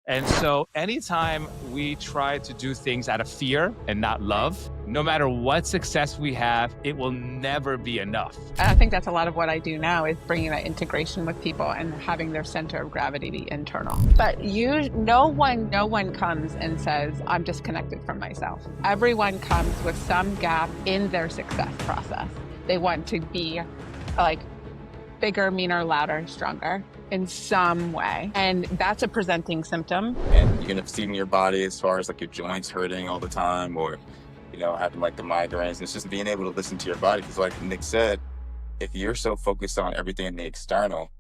And so anytime we try to do things out of fear and not love, no matter what success we have, it will never be enough. I think that's a lot of what I do now is bringing that integration with people and having their center of gravity be internal. But no one comes and says, I'm disconnected from myself. Everyone comes with some gap in their success process. They want to be like bigger, meaner, louder, stronger in some way. And that's a presenting symptom. And you're going to see in your body as far as like your joints hurting all the time, or, having like the migraines. And it's just being able to listen to your body. Because like Nick said, if you're so focused on everything in the external,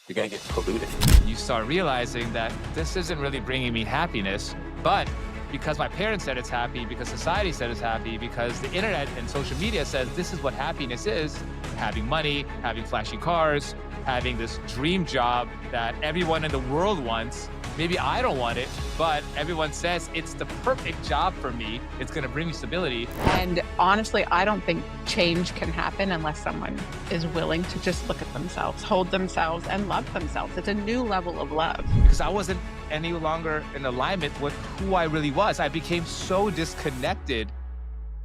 you're going to get polluted. You start realizing that this isn't really bringing me happiness, but because my parents said it's happy, because society said it's happy, because the internet and social media says this is what happiness is, having money, having flashy cars, having this dream job that everyone in the world wants. Maybe I don't want it, but everyone says it's the perfect job for me. It's going to bring me stability. And honestly, I don't think change can happen unless someone is willing to just look at themselves, hold themselves, and love themselves. It's a new level of love. Because I wasn't any longer in alignment with who I really was. I became so disconnected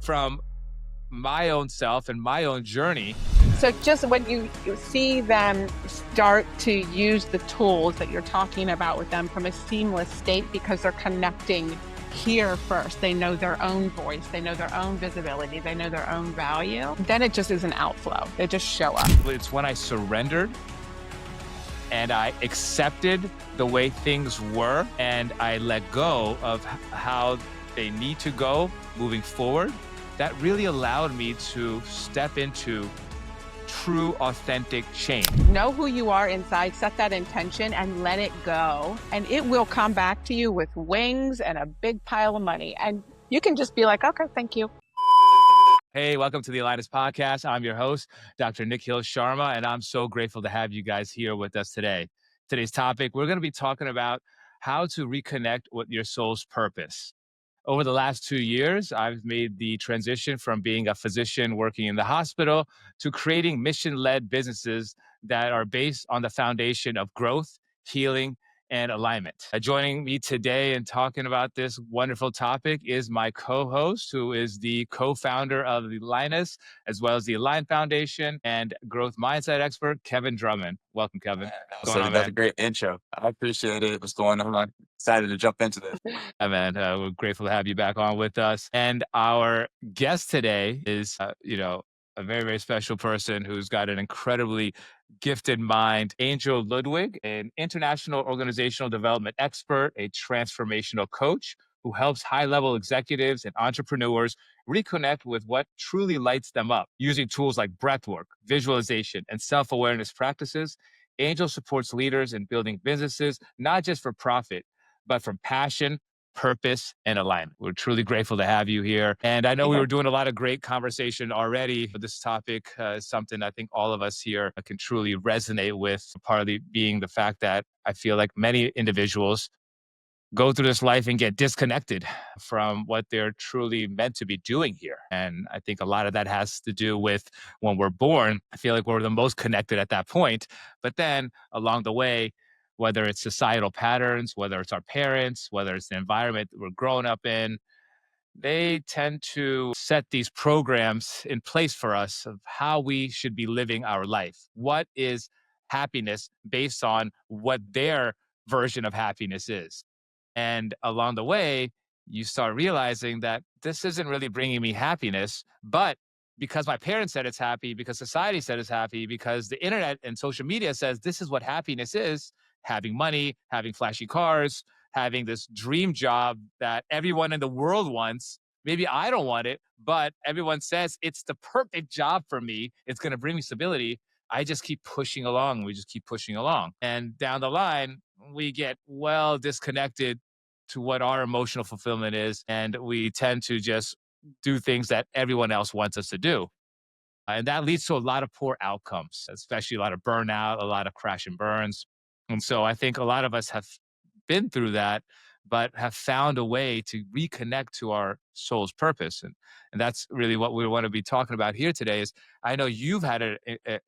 from my own self and my own journey. So just when you see them start to use the tools that you're talking about with them from a seamless state, because they're connecting here first, they know their own voice, they know their own visibility, they know their own value, then it just is an outflow. They just show up. It's when I surrendered and I accepted the way things were and I let go of how they need to go moving forward. That really allowed me to step into true, authentic change. Know who you are inside, set that intention and let it go. And it will come back to you with wings and a big pile of money. And you can just be like, okay, thank you. Hey, welcome to the AlignUs Podcast. I'm your host, Dr. Nikhil Sharma, and I'm so grateful to have you guys here with us today. Today's topic, we're going to be talking about how to reconnect with your soul's purpose. Over the last 2 years, I've made the transition from being a physician working in the hospital to creating mission-led businesses that are based on the foundation of growth, healing, and alignment. Joining me today and talking about this wonderful topic is my co-host, who is the co-founder of the AlignUs, as well as the Align Foundation and growth mindset expert, Kevin Drummond. Welcome, Kevin. That's a great intro. I appreciate it. What's going on? I'm excited to jump into this. Yeah, man, we're grateful to have you back on with us. And our guest today is, a very, very special person who's got an incredibly gifted mind, Angel Ludwig, an international organizational development expert, a transformational coach who helps high-level executives and entrepreneurs reconnect with what truly lights them up. Using tools like breathwork, visualization, and self-awareness practices, Angel supports leaders in building businesses, not just for profit, but from passion, purpose, and alignment. We're truly grateful to have you here. And I know we were doing a lot of great conversation already, but this topic is something I think all of us here can truly resonate with, partly being the fact that I feel like many individuals go through this life and get disconnected from what they're truly meant to be doing here. And I think a lot of that has to do with when we're born, I feel like we're the most connected at that point. But then along the way, whether it's societal patterns, whether it's our parents, whether it's the environment that we're growing up in, they tend to set these programs in place for us of how we should be living our life. What is happiness based on what their version of happiness is? And along the way, you start realizing that this isn't really bringing me happiness, but because my parents said it's happy, because society said it's happy, because the internet and social media says this is what happiness is, having money, having flashy cars, having this dream job that everyone in the world wants. Maybe I don't want it, but everyone says it's the perfect job for me. It's going to bring me stability. I just keep pushing along. We just keep pushing along. And down the line, we get well disconnected to what our emotional fulfillment is. And we tend to just do things that everyone else wants us to do. And that leads to a lot of poor outcomes, especially a lot of burnout, a lot of crash and burns. And so I think a lot of us have been through that, but have found a way to reconnect to our soul's purpose. And that's really what we want to be talking about here today is I know you've had a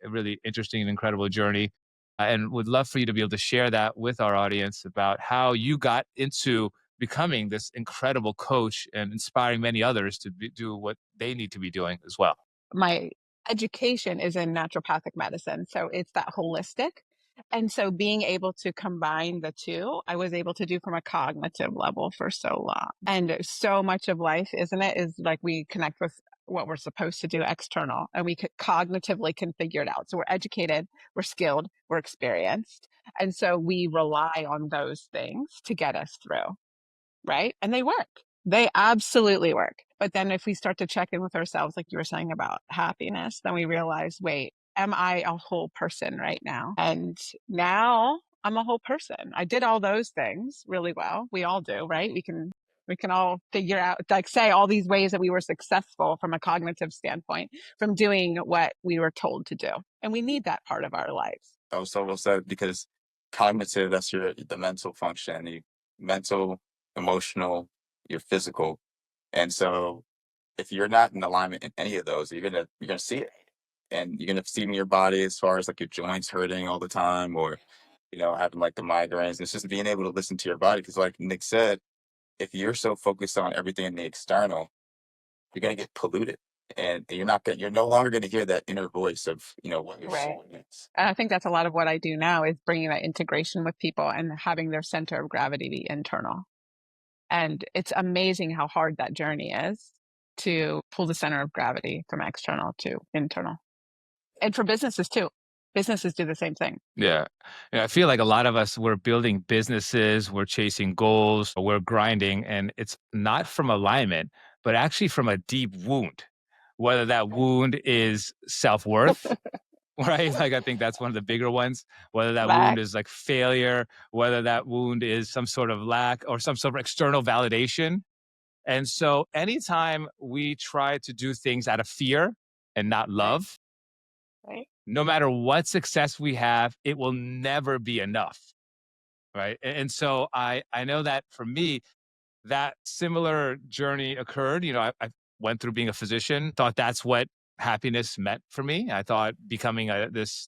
really interesting and incredible journey and would love for you to be able to share that with our audience about how you got into becoming this incredible coach and inspiring many others to do what they need to be doing as well. My education is in naturopathic medicine, so it's that holistic. And so being able to combine the two, I was able to do from a cognitive level for so long. And so much of life, isn't it, is like we connect with what we're supposed to do external and we could cognitively can figure it out. So we're educated, we're skilled, we're experienced. And so we rely on those things to get us through, right? And they work. They absolutely work. But then if we start to check in with ourselves, like you were saying about happiness, then we realize, wait, am I a whole person right now? And now I'm a whole person. I did all those things really well. We all do, right? We can all figure out, like say all these ways that we were successful from a cognitive standpoint from doing what we were told to do. And we need that part of our lives. Oh, so well said, because cognitive, that's the mental function, the mental, emotional, your physical. And so if you're not in alignment in any of those, you're gonna see it. And you're gonna see it in your body as far as like your joints hurting all the time, or having like the migraines. And it's just being able to listen to your body. Because like Nick said, if you're so focused on everything in the external, you're gonna get polluted. And you're no longer gonna hear that inner voice of, what your Right. soul is. And I think that's a lot of what I do now is bringing that integration with people and having their center of gravity be internal. And it's amazing how hard that journey is to pull the center of gravity from external to internal. And for businesses too. Businesses do the same thing. Yeah. I feel like a lot of us, we're building businesses, we're chasing goals, we're grinding, and it's not from alignment, but actually from a deep wound. Whether that wound is self-worth, right? Like I think that's one of the bigger ones. Whether that Lack. wound is like failure, whether that wound is some sort of lack or some sort of external validation. And so anytime we try to do things out of fear and not love, Right. no matter what success we have, it will never be enough. Right. And so I know that for me, that similar journey occurred. I went through being a physician, thought that's what happiness meant for me. I thought becoming this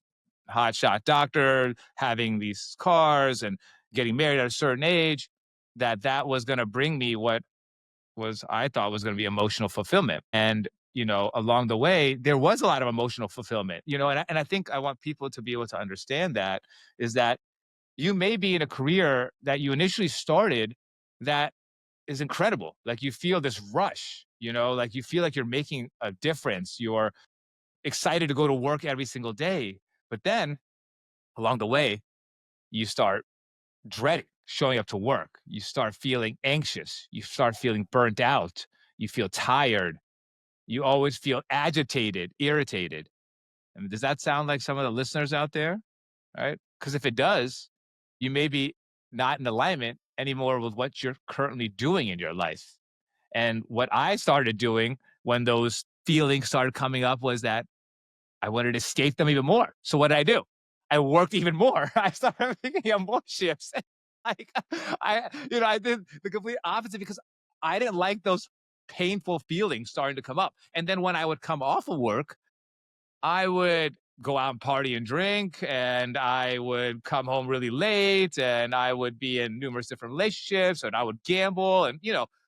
hotshot doctor, having these cars and getting married at a certain age, that was going to bring me what I thought was going to be emotional fulfillment. And, along the way, there was a lot of emotional fulfillment, and I think I want people to be able to understand that is that you may be in a career that you initially started that is incredible. Like you feel this rush, like you feel like you're making a difference. You're excited to go to work every single day. But then along the way, you start dreading showing up to work. You start feeling anxious. You start feeling burnt out. You feel tired. You always feel agitated, irritated. I mean, does that sound like some of the listeners out there? Right? Because if it does, you may be not in alignment anymore with what you're currently doing in your life. And what I started doing when those feelings started coming up was that I wanted to escape them even more. So what did I do? I worked even more. I started picking up more shifts. Like I did the complete opposite because I didn't like those painful feelings starting to come up. And then when I would come off of work, I would go out and party and drink, and I would come home really late, and I would be in numerous different relationships, and I would gamble and,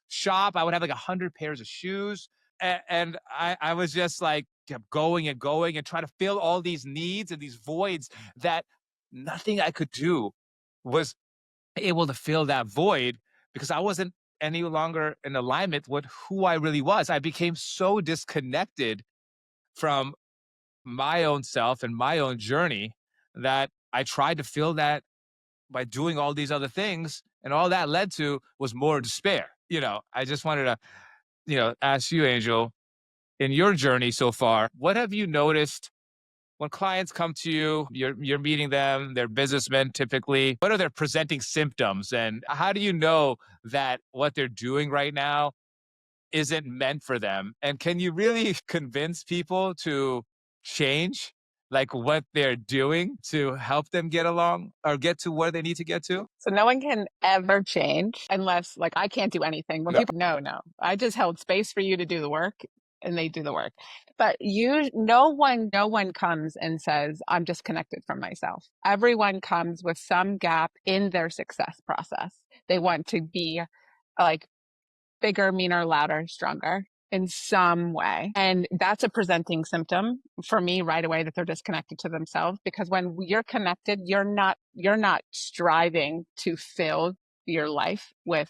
shop. I would have like 100 pairs of shoes. And I was just like kept going and going and trying to fill all these needs and these voids that nothing I could do was able to fill that void because I wasn't any longer in alignment with who I really was. I became so disconnected from my own self and my own journey that I tried to fill that by doing all these other things. And all that led to was more despair. I just wanted to, ask you, Angel, in your journey so far, what have you noticed when clients come to you, you're meeting them, they're businessmen typically, what are their presenting symptoms? And how do you know that what they're doing right now isn't meant for them? And can you really convince people to change like what they're doing to help them get along or get to where they need to get to? So no one can ever change unless like I can't do anything. When No. people, no, I just held space for you to do the work and they do the work. But no one comes and says, I'm disconnected from myself. Everyone comes with some gap in their success process. They want to be like bigger, meaner, louder, stronger in some way. And that's a presenting symptom for me right away that they're disconnected to themselves, because when you're connected, you're not striving to fill your life with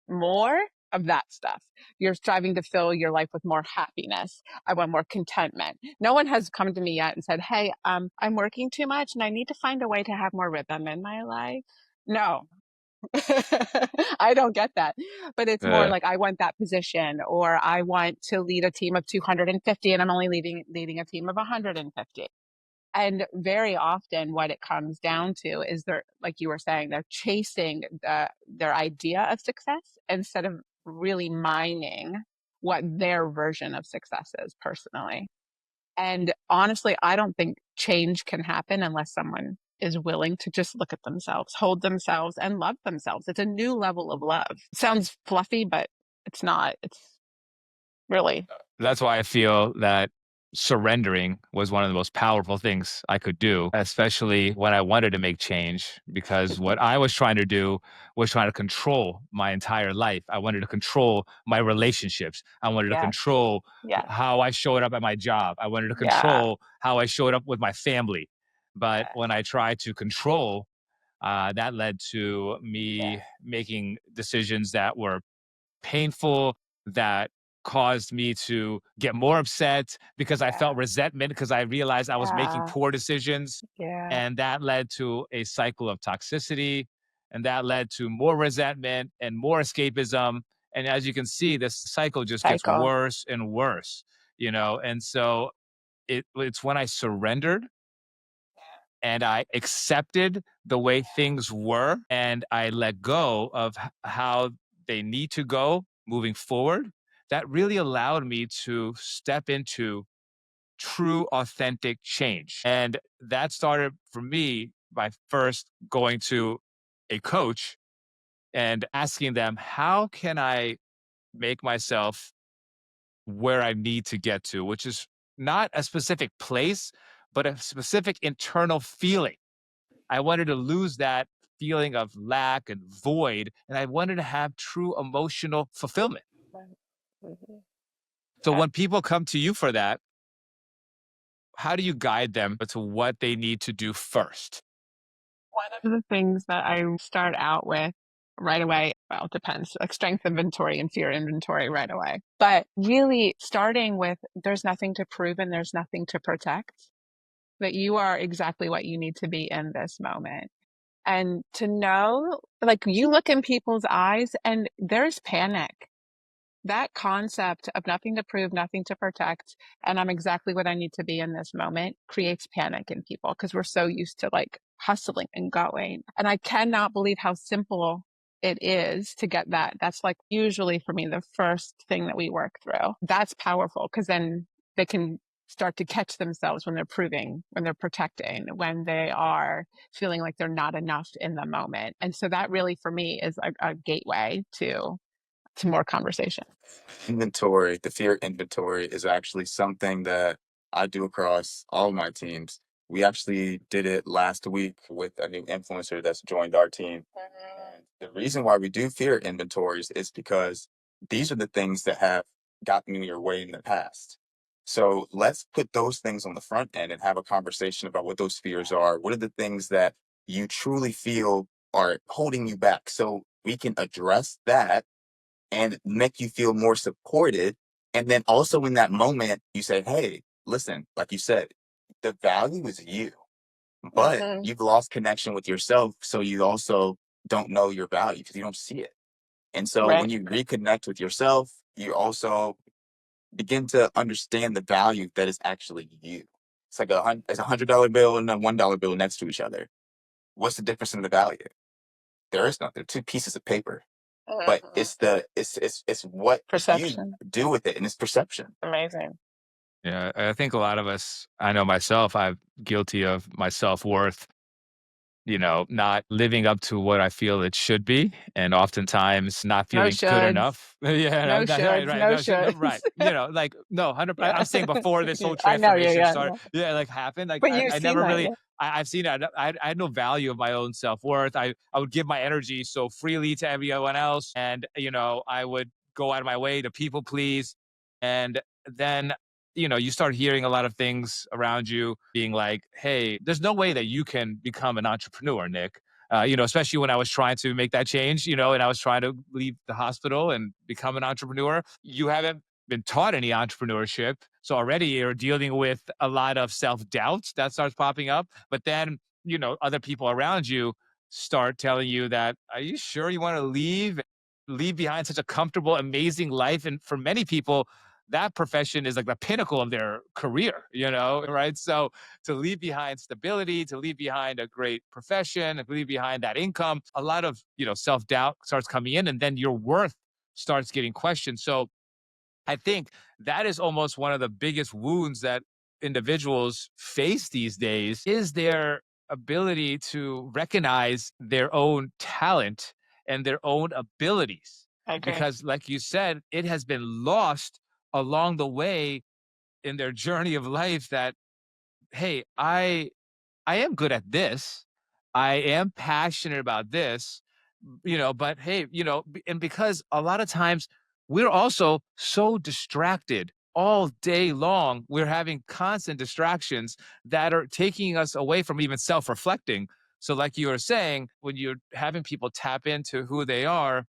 more of that stuff. You're striving to fill your life with more happiness. I want more contentment. No one has come to me yet and said, hey, I'm working too much and I need to find a way to have more rhythm in my life. No, I don't get that. But it's more like, I want that position, or I want to lead a team of 250 and I'm only leading a team of 150. And very often what it comes down to is they're, like you were saying, they're chasing their idea of success instead of really mining what their version of success is personally. And honestly, I don't think change can happen unless someone is willing to just look at themselves, hold themselves, and love themselves. It's a new level of love. It sounds fluffy, but it's not. It's really. That's why I feel that surrendering was one of the most powerful things I could do, especially when I wanted to make change, because what I was trying to do was trying to control my entire life. I wanted to control my relationships. I wanted to Yes. control Yes. how I showed up at my job. I wanted to Yeah. control how I showed up with my family. But Yes. when I tried to control, that led to me Yes. making decisions that were painful, that caused me to get more upset because I Yeah. felt resentment because I realized I was making Yeah. poor decisions. Yeah. And that led to a cycle of toxicity. And that led to more resentment and more escapism. And as you can see, this cycle just gets Cycle. worse and worse, you know? And so it's when I surrendered and I accepted the way things were and I let go of how they need to go moving forward, that really allowed me to step into true, authentic change. And that started for me by first going to a coach and asking them, how can I make myself where I need to get to, which is not a specific place, but a specific internal feeling. I wanted to lose that feeling of lack and void, and I wanted to have true emotional fulfillment. Mm-hmm. So Yeah. when people come to you for that, how do you guide them to what they need to do first? One of the things that I start out with right away, well, it depends, like strength inventory and fear inventory right away. But really starting with there's nothing to prove and there's nothing to protect, that you are exactly what you need to be in this moment. And to know, like you look in people's eyes and there's panic. That concept of nothing to prove, nothing to protect, and I'm exactly what I need to be in this moment creates panic in people because we're so used to like hustling and going. And I cannot believe how simple it is to get that. That's like usually for me the first thing that we work through. That's powerful because then they can start to catch themselves when they're proving, when they're protecting, when they are feeling like they're not enough in the moment. And so that really for me is a gateway to more conversation. Inventory, the fear inventory is actually something that I do across all my teams. We actually did it last week with a new influencer that's joined our team. And the reason why we do fear inventories is because these are the things that have gotten in your way in the past. So let's put those things on the front end and have a conversation about what those fears are. What are the things that you truly feel are holding you back? So we can address that and make you feel more supported. And then also in that moment, you say, hey, listen, like you said, the value is you, but Mm-hmm. you've lost connection with yourself. So you also don't know your value because you don't see it. And so Right. when you reconnect with yourself, you also begin to understand the value that is actually you. It's like it's $100 bill and a $1 bill next to each other. What's the difference in the value? There is nothing. They're two pieces of paper. But Mm-hmm. it's what you Perception. do with it, and it's perception. Amazing. Yeah, I think a lot of us, I know myself, I'm guilty of my self worth not living up to what I feel it should be, and oftentimes not No feeling good shoulds. enough. Yeah, No right, shoulds. right, No no, no, shoulds. right. Like no, 100. Yeah. I'm saying before this whole I know. Yeah. transformation Yeah. started, Yeah. yeah, like happened. Like But I, you've I seen never that. really, Yeah. I've seen it. I had no value of my own self worth. I would give my energy so freely to everyone else, and I would go out of my way to people please, and then you start hearing a lot of things around you being like, hey, there's no way that you can become an entrepreneur, Nick. Especially when I was trying to make that change, and I was trying to leave the hospital and become an entrepreneur. You haven't been taught any entrepreneurship. So already you're dealing with a lot of self doubt that starts popping up. But then, other people around you start telling you that, are you sure you want to leave behind such a comfortable, amazing life? And for many people, that profession is like the pinnacle of their career, right? So to leave behind stability, to leave behind a great profession, to leave behind that income, a lot of, self-doubt starts coming in, and then your worth starts getting questioned. So I think that is almost one of the biggest wounds that individuals face these days is their ability to recognize their own talent and their own abilities. I agree. Because like you said, it has been lost along the way in their journey of life that, hey, I am good at this. I am passionate about this, but hey, and because a lot of times we're also so distracted all day long, we're having constant distractions that are taking us away from even self reflecting. So, like you were saying, when you're having people tap into who they are,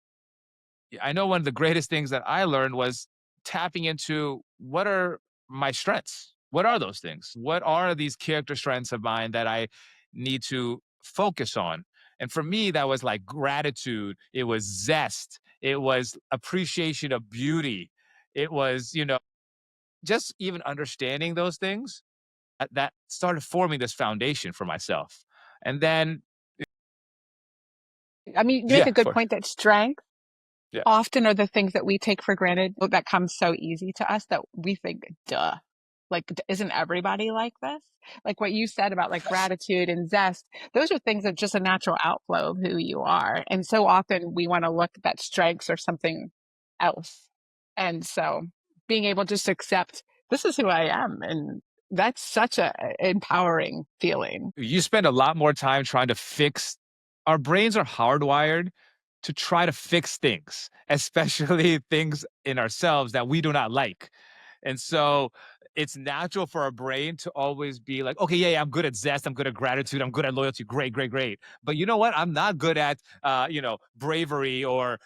I know one of the greatest things that I learned was tapping into what are my strengths? What are those things? What are these character strengths of mine that I need to focus on? And for me, that was like gratitude. It was zest. It was appreciation of beauty. It was, just even understanding those things that started forming this foundation for myself. And then, I mean, you make yeah, a of good course. point that strength Yeah. often are the things that we take for granted that come so easy to us that we think, duh. Like, isn't everybody like this? Like what you said about like gratitude and zest, those are things that just a natural outflow of who you are. And so often we want to look at that strengths or something else. And so being able to just accept this is who I am. And that's such a empowering feeling. You spend a lot more time trying to fix our brains are hardwired to try to fix things, especially things in ourselves that we do not like. And so it's natural for our brain to always be like, okay, yeah, I'm good at zest, I'm good at gratitude, I'm good at loyalty, great, great, great. But you know what? I'm not good at bravery or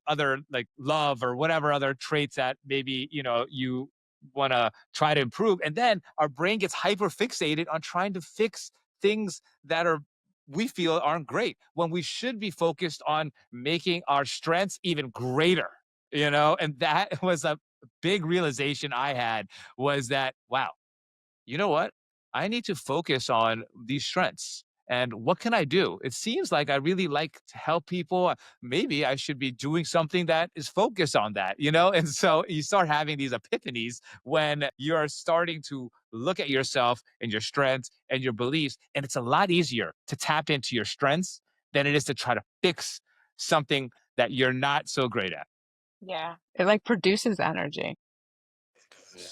other like love or whatever other traits that maybe you want to try to improve. And then our brain gets hyper fixated on trying to fix things that are we feel aren't great when we should be focused on making our strengths even greater, and that was a big realization I had was that, wow, you know what? I need to focus on these strengths. And what can I do? It seems like I really like to help people. Maybe I should be doing something that is focused on that, And so you start having these epiphanies when you're starting to look at yourself and your strengths and your beliefs. And it's a lot easier to tap into your strengths than it is to try to fix something that you're not so great at. Yeah. It like produces energy. Yeah.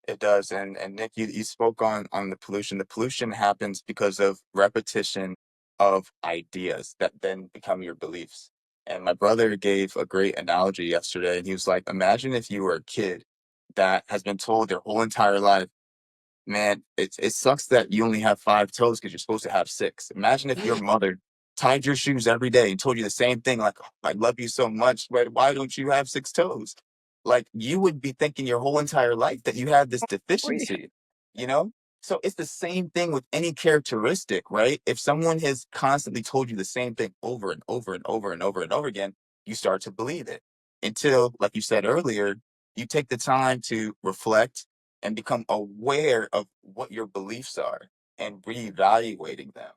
It does. And Nick, you spoke on the pollution. The pollution happens because of repetition of ideas that then become your beliefs. And my brother gave a great analogy yesterday, and he was like, imagine if you were a kid that has been told their whole entire life, man, it sucks that you only have 5 toes because you're supposed to have 6. Imagine if your mother tied your shoes every day and told you the same thing, like, "Oh, I love you so much, but why don't you have 6 toes?" Like you would be thinking your whole entire life that you have this We- deficiency, you know? So it's the same thing with any characteristic, right? If someone has constantly told you the same thing over and over and over and over and over again, you start to believe it until, like you said earlier, you take the time to reflect and become aware of what your beliefs are and reevaluating them.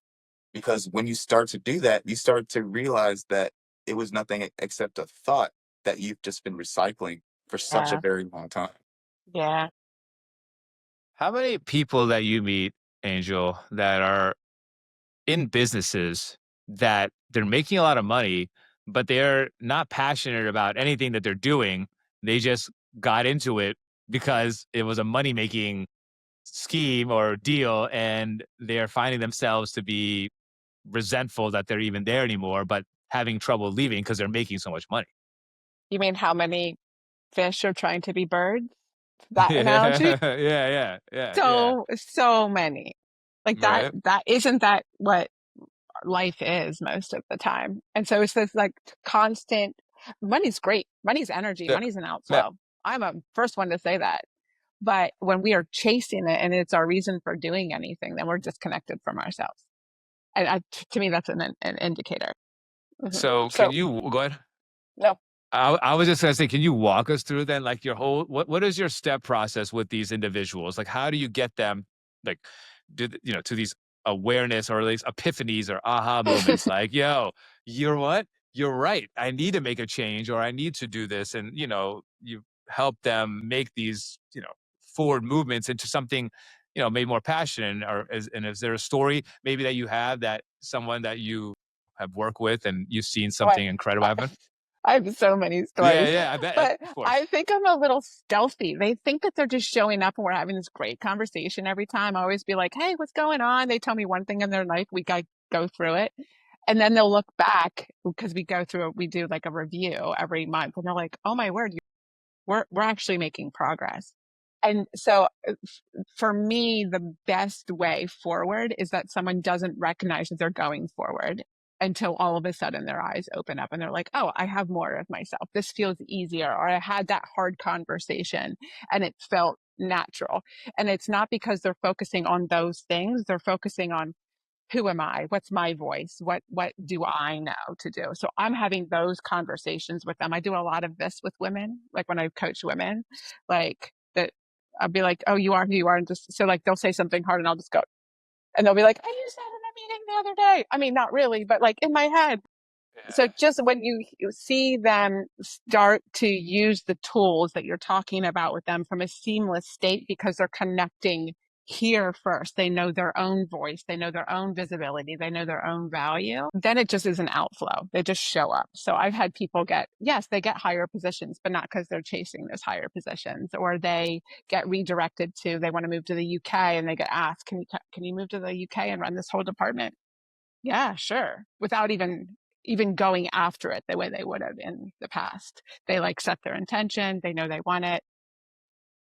Because when you start to do that, you start to realize that it was nothing except a thought that you've just been recycling for such a Yeah. very long time. Yeah. How many people that you meet, Angel, that are in businesses that they're making a lot of money, but they're not passionate about anything that they're doing. They just got into it because it was a money making scheme or deal, and they're finding themselves to be resentful that they're even there anymore, but having trouble leaving because they're making so much money. You mean how many fish are trying to be birds? That analogy? Yeah, yeah. So many. Like Right. that isn't that what life is most of the time. And so it's this like constant money's great. Money's energy, Yeah, money's an yeah. outflow. I'm a first one to say that. But when we are chasing it and it's our reason for doing anything, then we're disconnected from ourselves. And to me, that's an indicator. So can So you go ahead? no, I was just gonna say, can you walk us through then, like your whole what is your step process with these individuals? Like, how do you get them, like, to these awareness or at least epiphanies or aha moments? Like, yo, you're what? You're right. I need to make a change, or I need to do this, and you help them make these forward movements into something maybe more passionate. And is there a story maybe that you have that someone that you have worked with and you've seen I, something incredible I happen? I have so many Yeah, stories, yeah, I bet, but of course. I think I'm a little stealthy. They think that they're just showing up and we're having this great conversation every time. I always be like, hey, what's going on? They tell me one thing in their life. We go through it. And then they'll look back because we do like a review every month. And they're like, oh my word, we're actually making progress. And so for me, the best way forward is that someone doesn't recognize that they're going forward until all of a sudden their eyes open up and they're like, oh, I have more of myself. This feels easier. Or I had that hard conversation and it felt natural. And it's not because they're focusing on those things. They're focusing on who am I? What's my voice? What do I know to do? So I'm having those conversations with them. I do a lot of this with women, like when I coach women, like that I'll be like, oh, you are who you are. And just so like they'll say something hard and I'll just go, and they'll be like, I used that in a meeting the other day. I mean, not really, but like in my head. So just when you see them start to use the tools that you're talking about with them from a seamless state because they're connecting here first, they know their own voice, they know their own visibility, they know their own value, then it just is an outflow. They just show up. So I've had people they get higher positions, but not because they're chasing those higher positions, or they get redirected they want to move to the UK and they get asked, can you move to the UK and run this whole department? Yeah, sure. Without even going after it the way they would have in the past. They like set their intention, they know they want it.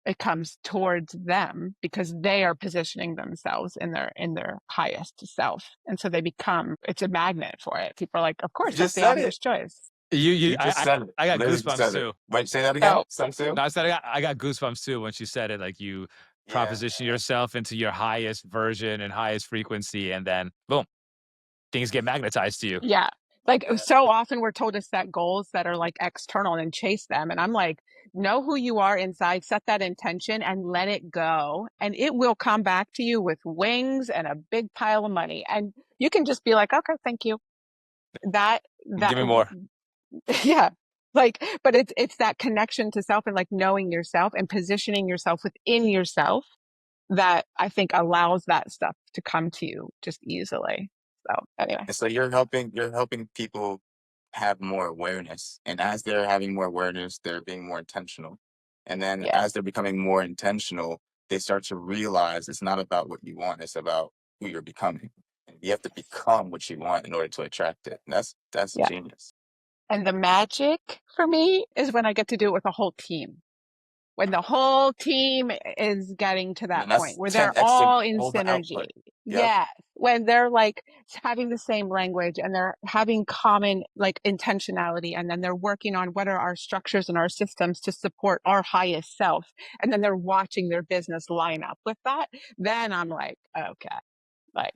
It comes towards them because they are positioning themselves in their highest self. And so it's a magnet for it. People are like, of You course, that's just the said it. obvious choice. You just said it. I got Literally just goosebumps said it. too. Wait, say that again. So Some too? No, I said I got goosebumps too when she said it. Like, you Yeah. proposition yourself into your highest version and highest frequency, and then boom, things get magnetized to you. yeah. Like so often we're told to set goals that are like external and chase them. And I'm like, know who you are inside, set that intention and let it go. And it will come back to you with wings and a big pile of money. And you can just be like, okay, thank you. That Give me more. yeah. Like, but it's that connection to self and like knowing yourself and positioning yourself within yourself that I think allows that stuff to come to you just easily. So anyway, And so you're helping people have more awareness. And as they're having more awareness, they're being more intentional. And then yeah, as they're becoming more intentional, they start to realize it's not about what you want, it's about who you're becoming. And you have to become what you want in order to attract it. And that's yeah. genius. And the magic for me is when I get to do it with a whole team. When the whole team is getting to that And point that's where they're 10x all in all the synergy. output. Yep. Yeah. When they're like having the same language and they're having common like intentionality, and then they're working on what are our structures and our systems to support our highest self. And then they're watching their business line up with that. Then I'm like, okay, like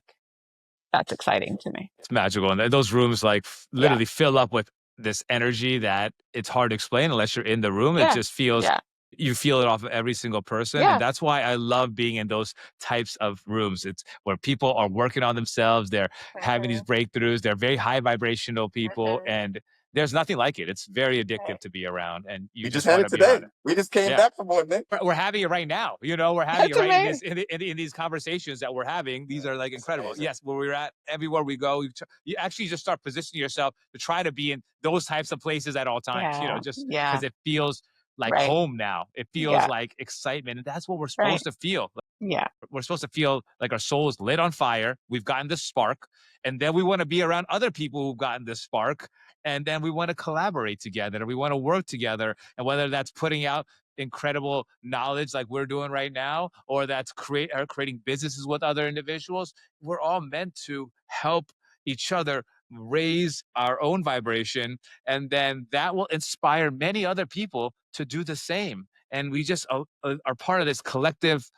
that's exciting to me. It's magical. And those rooms like Yeah. literally fill up with this energy that it's hard to explain unless you're in the room. It Yeah. just feels, Yeah. you feel it off of every single person. Yeah. And that's why I love being in those types of rooms. It's where people are working on themselves. They're having these breakthroughs. They're very high vibrational people. Mhm. And there's nothing like it. It's very addictive to be around, and you We just just had want it to be today. around it. We just came Yeah. back from one, Nick. We're having it right now. We're having That's it right amazing. in these conversations that we're having. These are like It's incredible. amazing. Yes, where we're at, everywhere we go, you actually just start positioning yourself to try to be in those types of places at all times. Just because it feels like Right. home now. It feels like excitement, and that's what we're supposed to feel. Yeah. We're supposed to feel like our soul is lit on fire. We've gotten this spark, and then we want to be around other people who've gotten this spark, and then we want to collaborate together, and we want to work together. And whether that's putting out incredible knowledge like we're doing right now, or that's creating businesses with other individuals, we're all meant to help each other raise our own vibration, and then that will inspire many other people to do the same. And we just are part of this collective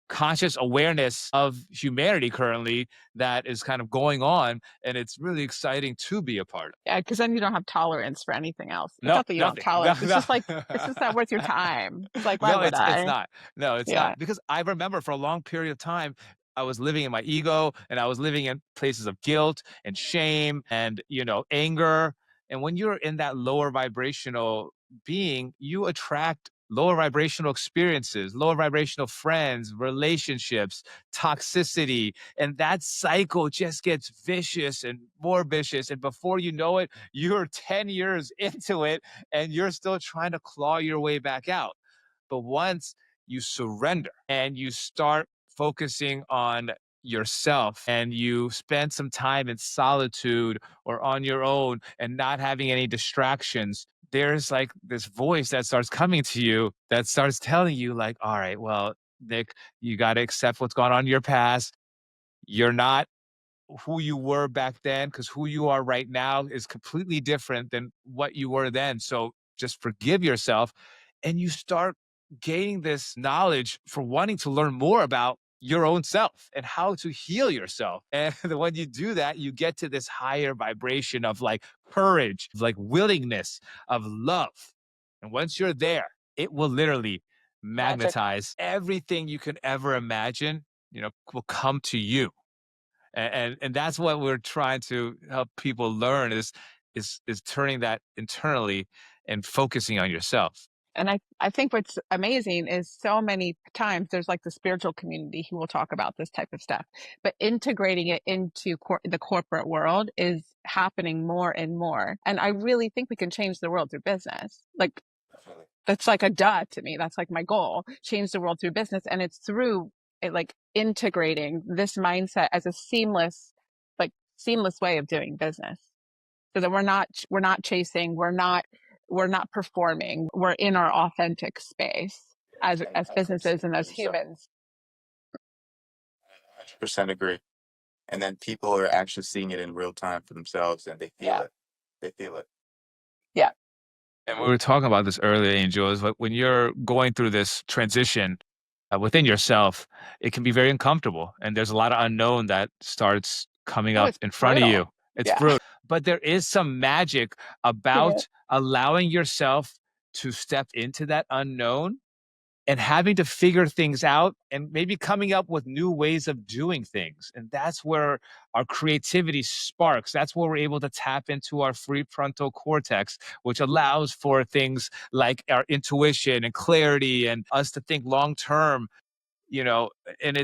conscious awareness of humanity currently that is kind of going on, and it's really exciting to be a part of. Yeah, because then you don't have tolerance for anything else. It's No, not that you don't nothing. have tolerance. It's No. just like, it's just not worth your time. It's like, why No, would it's I? not. No, it's Yeah. not. Because I remember for a long period of time, I was living in my ego, and I was living in places of guilt and shame and, anger. And when you're in that lower vibrational being, you attract lower vibrational experiences, lower vibrational friends, relationships, toxicity. And that cycle just gets vicious and more vicious. And before you know it, you're 10 years into it, and you're still trying to claw your way back out. But once you surrender and you start focusing on yourself, and you spend some time in solitude or on your own and not having any distractions, there's like this voice that starts coming to you that starts telling you, like, all right, well, Nick, you got to accept what's gone on in your past. You're not who you were back then, because who you are right now is completely different than what you were then. So just forgive yourself, and you start gaining this knowledge for wanting to learn more about your own self and how to heal yourself. And when you do that, you get to this higher vibration of like courage, like willingness, of love. And once you're there, it will literally magnetize everything you can ever imagine, will come to you. And that's what we're trying to help people learn is turning that internally and focusing on yourself. And I think what's amazing is so many times there's like the spiritual community who will talk about this type of stuff, but integrating it into the corporate world is happening more and more. And I really think we can change the world through business. Like, that's like a duh to me. That's like my goal, change the world through business. And it's through it, like integrating this mindset as a seamless way of doing business, so that we're not chasing, we're not performing, we're in our authentic space as businesses and as humans. 100% agree. And then people are actually seeing it in real time for themselves, and they feel it. They feel it. Yeah. And we were talking about this earlier, Angel, is like when you're going through this transition within yourself, it can be very uncomfortable. And there's a lot of unknown that starts coming up It's in front of you. brutal. It's brutal. But there is some magic about allowing yourself to step into that unknown and having to figure things out and maybe coming up with new ways of doing things. And that's where our creativity sparks. That's where we're able to tap into our prefrontal cortex, which allows for things like our intuition and clarity and us to think long term, and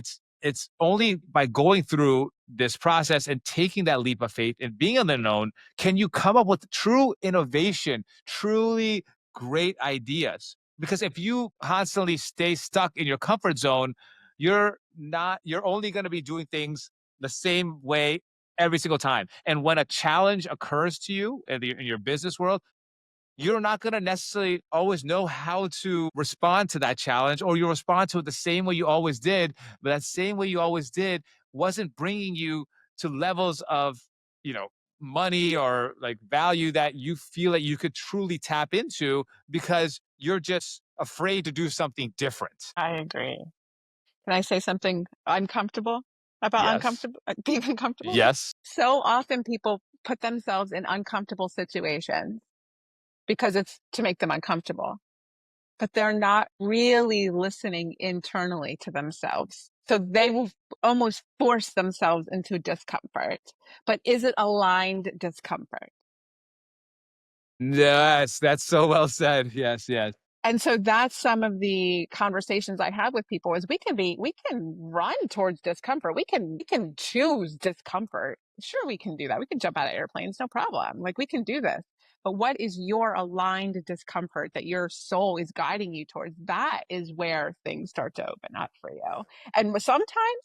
it's only by going through this process and taking that leap of faith and being on the known can you come up with true innovation, truly great ideas. Because if you constantly stay stuck in your comfort zone, you're only going to be doing things the same way every single time. And when a challenge occurs to you in your business world, you're not going to necessarily always know how to respond to that challenge, or you respond to it the same way you always did. But that same way you always did wasn't bringing you to levels of, money or like value that you feel that you could truly tap into, because you're just afraid to do something different. I agree. Can I say something uncomfortable about being uncomfortable? Yes. So often people put themselves in uncomfortable situations because it's to make them uncomfortable, but they're not really listening internally to themselves. So they will almost force themselves into discomfort. But is it aligned discomfort? Yes, that's so well said. Yes, yes. And so that's some of the conversations I have with people is we can run towards discomfort. We can choose discomfort. Sure, we can do that. We can jump out of airplanes, no problem. Like we can do this. But what is your aligned discomfort that your soul is guiding you towards? That is where things start to open up for you. And sometimes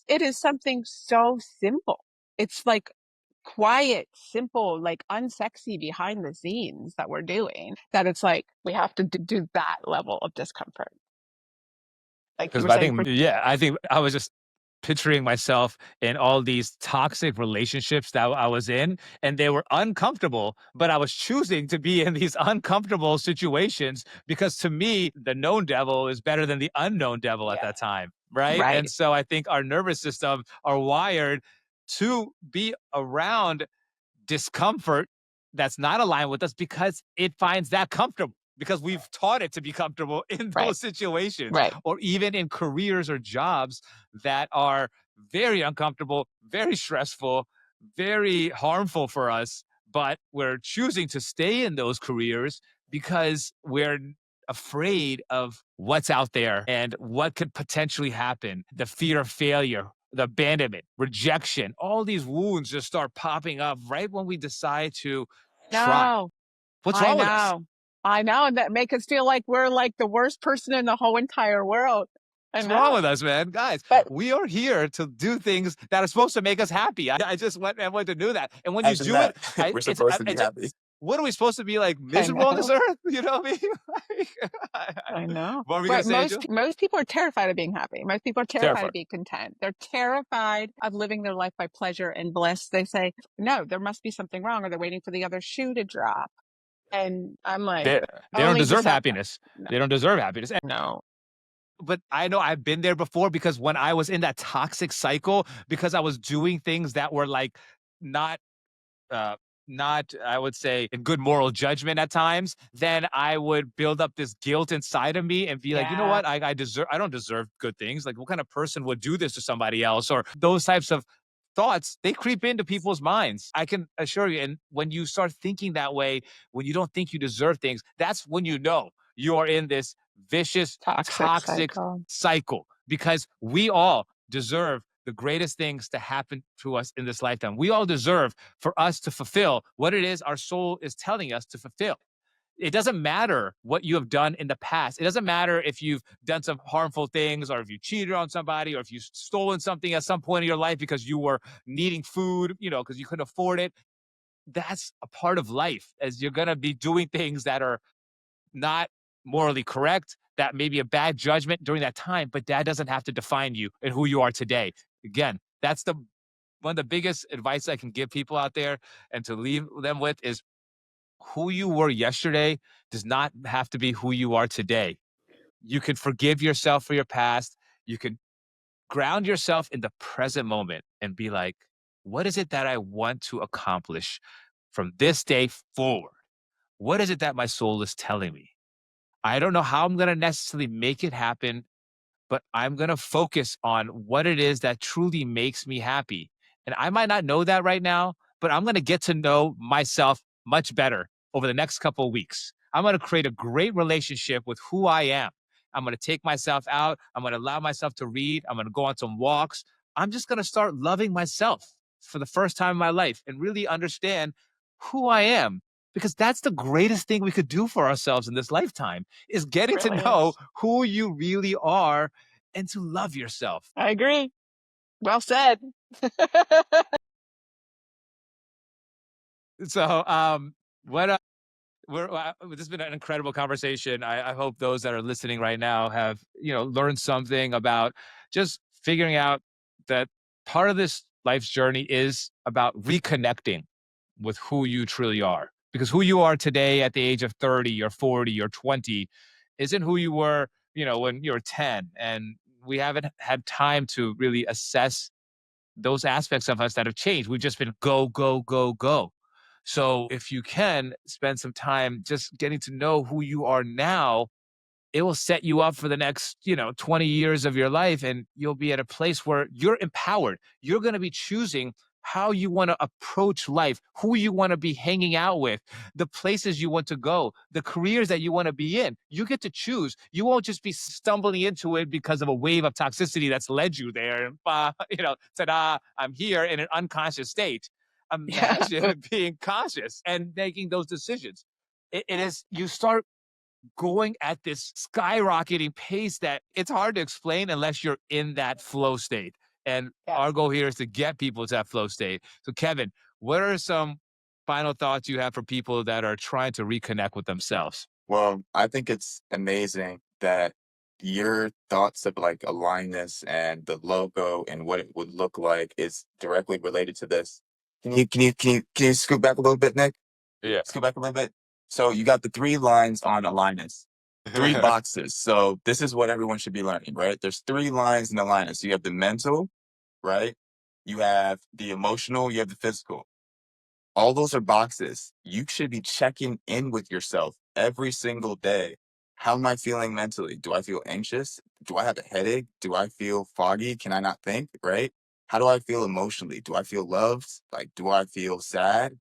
it is something so simple. It's like quiet, simple, like unsexy behind the scenes that we're doing, that it's like we have to do that level of discomfort. Like you Because were I saying, think, yeah, I think I was just picturing myself in all these toxic relationships that I was in, and they were uncomfortable, but I was choosing to be in these uncomfortable situations because to me, the known devil is better than the unknown devil at yeah, that time. Right. And right, so I think our nervous system are wired to be around discomfort that's not aligned with us because it finds that comfortable because we've taught it to be comfortable in right, those situations right. or even in careers or jobs that are very uncomfortable, very stressful, very harmful for us, but we're choosing to stay in those careers because we're afraid of what's out there and what could potentially happen, the fear of failure, the abandonment, rejection, all these wounds just start popping up right when we decide to try. No, What's I wrong with us? know. I know. And that make us feel like we're like the worst person in the whole entire world. I What's wrong know. with us, man? Guys, But we are here to do things that are supposed to make us happy. I just want to do that. And when you Imagine do it, that. We're it's supposed to be happy. what are we supposed to be like I miserable on this know. earth? You know what I mean? I know. What were we gonna Right. say, Angel? Most people are terrified of being happy. Most people are terrified of Terrified. being content. They're terrified of living their life by pleasure and bliss. They say, no, there must be something wrong, or they're waiting for the other shoe to drop. And I'm like, They don't only deserve decide. happiness. No, They don't deserve happiness. no. But I know I've been there before because when I was in that toxic cycle, because I was doing things that were like not uh not I would say in good moral judgment at times, then I would build up this guilt inside of me and be like, you know Yeah. what? I don't deserve good things. Like what kind of person would do this to somebody else? Or those types of thoughts, they creep into people's minds. I can assure you. And when you start thinking that way, when you don't think you deserve things, that's when you know you are in this vicious, Toxic toxic cycle. cycle because we all deserve the greatest things to happen to us in this lifetime. We all deserve for us to fulfill what it is our soul is telling us to fulfill. It doesn't matter what you have done in the past. It doesn't matter if you've done some harmful things or if you cheated on somebody or if you've stolen something at some point in your life because you were needing food, because you couldn't afford it. That's a part of life as you're going to be doing things that are not morally correct, that may be a bad judgment during that time, but that doesn't have to define you and who you are today. Again, that's the one of the biggest advice I can give people out there and to leave them with is who you were yesterday does not have to be who you are today. You can forgive yourself for your past. You can ground yourself in the present moment and be like, what is it that I want to accomplish from this day forward? What is it that my soul is telling me? I don't know how I'm going to necessarily make it happen, but I'm going to focus on what it is that truly makes me happy. And I might not know that right now, but I'm going to get to know myself much better over the next couple of weeks. I'm going to create a great relationship with who I am. I'm going to take myself out. I'm going to allow myself to read. I'm going to go on some walks. I'm just going to start loving myself for the first time in my life and really understand who I am because that's the greatest thing we could do for ourselves in this lifetime is getting to Really know is. who you really are and to love yourself. I agree. Well said. So, what this has been an incredible conversation. I hope those that are listening right now have learned something about just figuring out that part of this life's journey is about reconnecting with who you truly are. Because who you are today at the age of 30 or 40 or 20 isn't who you were, when you were 10. And we haven't had time to really assess those aspects of us that have changed. We've just been go, go, go, go. So if you can spend some time just getting to know who you are now, it will set you up for the next, 20 years of your life. And you'll be at a place where you're empowered. You're going to be choosing how you want to approach life, who you want to be hanging out with, the places you want to go, the careers that you want to be in. You get to choose. You won't just be stumbling into it because of a wave of toxicity that's led you there. And, ta-da, I'm here in an unconscious state. Yeah. Imagine being conscious and making those decisions. It is, you start going at this skyrocketing pace that it's hard to explain unless you're in that flow state. And Yeah. our goal here is to get people to that flow state. So, Kevin, what are some final thoughts you have for people that are trying to reconnect with themselves? Well, I think it's amazing that your thoughts of like aligness and the logo and what it would look like is directly related to this. Can you scoot back a little bit, Nick? Yeah. Scoot back a little bit. So you got the 3 lines on aligness, 3 boxes. So this is what everyone should be learning, right? There's 3 lines in aligness. You have the mental, right? You have the emotional, you have the physical. All those are boxes. You should be checking in with yourself every single day. How am I feeling mentally? Do I feel anxious? Do I have a headache? Do I feel foggy? Can I not think? Right? How do I feel emotionally? Do I feel loved? Like, do I feel sad?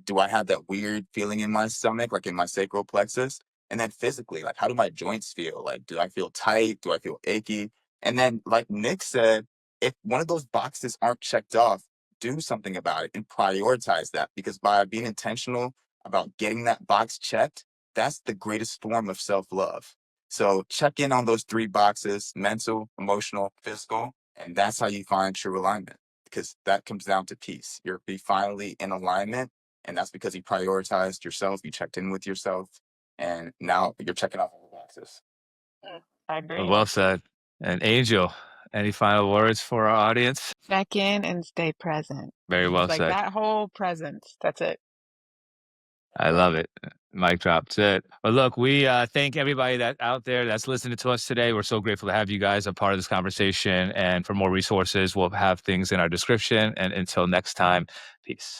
Do I have that weird feeling in my stomach, like in my sacral plexus? And then physically, like, how do my joints feel? Like, do I feel tight? Do I feel achy? And then, like Nick said, if one of those boxes aren't checked off, do something about it and prioritize that, because by being intentional about getting that box checked, that's the greatest form of self-love. So check in on those 3 boxes: mental, emotional, physical, and that's how you find true alignment, because that comes down to peace. You're be finally in alignment, and that's because you prioritized yourself, you checked in with yourself, and now you're checking off all the boxes. I agree. Well said. And Angel, any final words for our audience? Check in and stay present. Very well Like said. that whole presence. That's it. I love it. Mic drop. That's it. But look, we thank everybody that out there that's listening to us today. We're so grateful to have you guys a part of this conversation. And for more resources, we'll have things in our description. And until next time, peace.